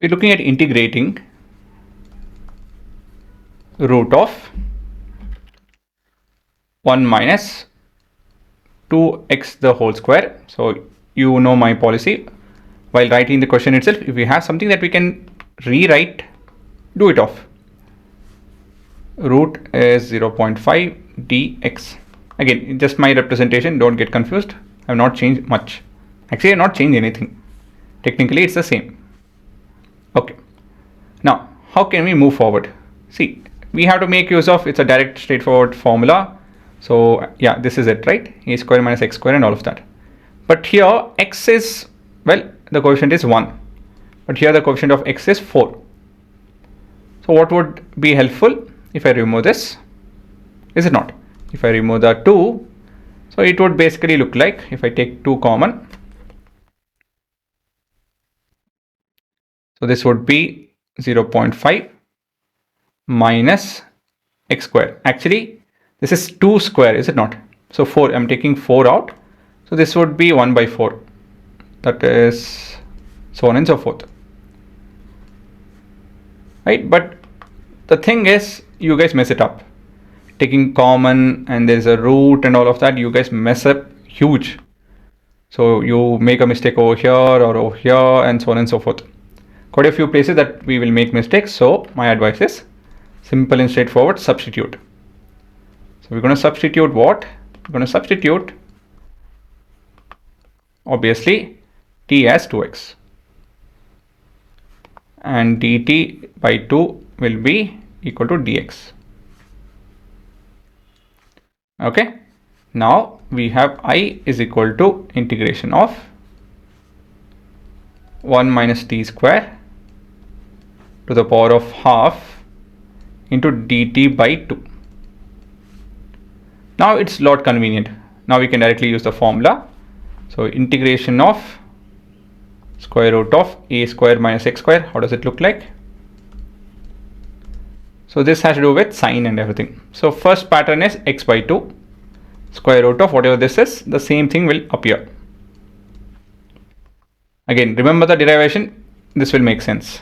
we're looking at integrating root of 1 minus 2x the whole square. So you know my policy. While writing the question itself, if we have something that we can rewrite, do it off. Root is 0.5 dx. Again, just my representation, don't get confused. I have not changed much. Actually, I have not changed anything. Technically, it's the same. Okay. Now, how can we move forward? See, we have to make use of, it's a direct straightforward formula. So yeah, this is it, right? A square minus x square and all of that. But here x is, well, the coefficient is 1. But here the coefficient of x is 4. So what would be helpful if I remove this? Is it not? If I remove the 2, so it would basically look like, if I take 2 common, so this would be 0.5 minus x square. Actually, this is 2 square, is it not? So 4, I'm taking 4 out. So this would be 1 by 4. That is so on and so forth. Right? But the thing is, you guys mess it up. Taking common and there's a root and all of that, you guys mess up huge. So you make a mistake over here or over here and so on and so forth. Quite a few places that we will make mistakes. So my advice is simple and straightforward, substitute. So we're going to substitute what? We're going to substitute, obviously, t as 2x. And dt by 2 will be equal to dx. Okay. Now we have I is equal to integration of 1 minus t square to the power of half into dt by 2. Now it's a lot convenient. Now we can directly use the formula. So integration of square root of a square minus x square. How does it look like? So this has to do with sign and everything. So first pattern is x by 2. Square root of whatever this is, the same thing will appear. Again, remember the derivation. This will make sense.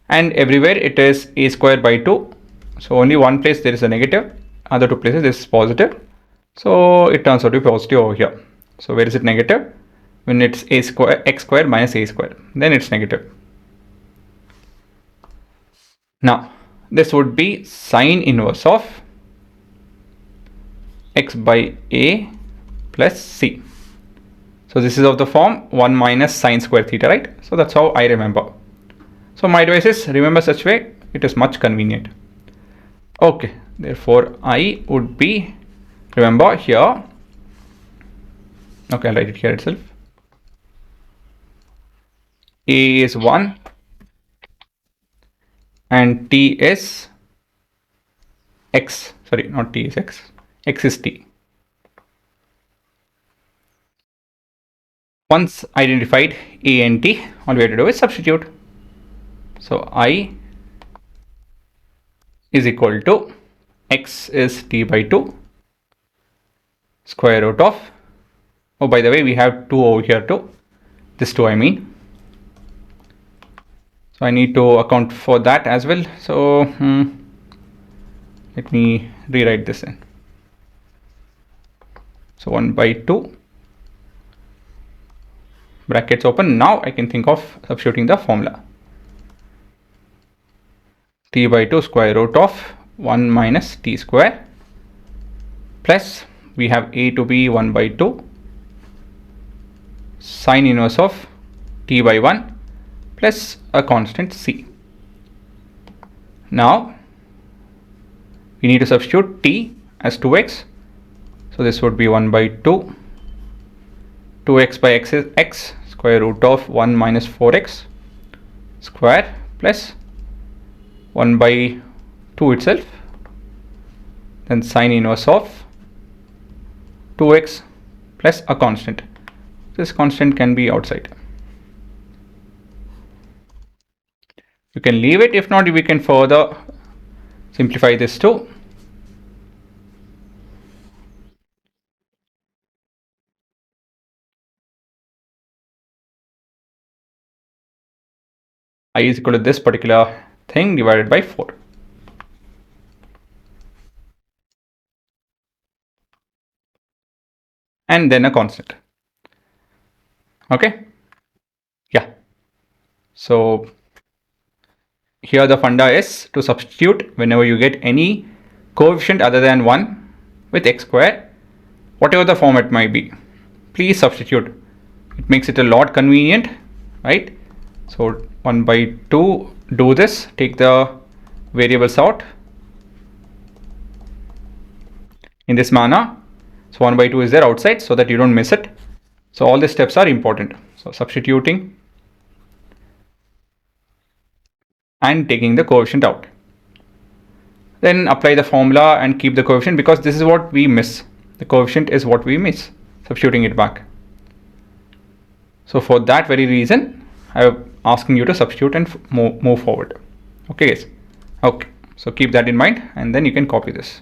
And everywhere it is a square by 2. So only one place there is a negative. Other two places this is positive. So it turns out to be positive over here. So where is it negative? When it's a square, x square minus a square. Then it's negative. Now, this would be sine inverse of x by a plus c. So this is of the form 1 minus sine square theta, right? So that's how I remember. So my advice is remember such way, it is much convenient. Okay, therefore I would be, remember here, okay, I'll write it here itself. A is 1 and t is x, sorry, not t is x, x is t. Once identified a and t, all we have to do is substitute. So I is equal to x is t by 2 square root of, oh by the way we have 2 over here too, this 2 I mean. So I need to account for that as well. So let me rewrite this in. So 1 by 2 brackets open. Now I can think of substituting the formula. T by 2 square root of 1 minus t square plus we have a to be 1 by 2 sine inverse of t by 1 plus a constant c. Now we need to substitute t as 2x. So this would be 1 by 2. 2x by x is x square root of 1 minus 4x square plus 1 by 2 itself, then sine inverse of 2x plus a constant. This constant can be outside. You can leave it, if not we can further simplify this too. I is equal to this particular thing divided by 4. And then a constant. Okay. Yeah. So here the funda is to substitute whenever you get any coefficient other than 1 with x square, whatever the form it might be, please substitute. It makes it a lot convenient, right? So 1 by 2, do this, take the variables out in this manner. So 1 by 2 is there outside so that you don't miss it. So all these steps are important. So substituting and taking the coefficient out. Then apply the formula and keep the coefficient, because this is what we miss. The coefficient is what we miss, substituting it back. So for that very reason, I'm asking you to substitute and move forward. Okay guys. Okay, so keep that in mind and then you can copy this.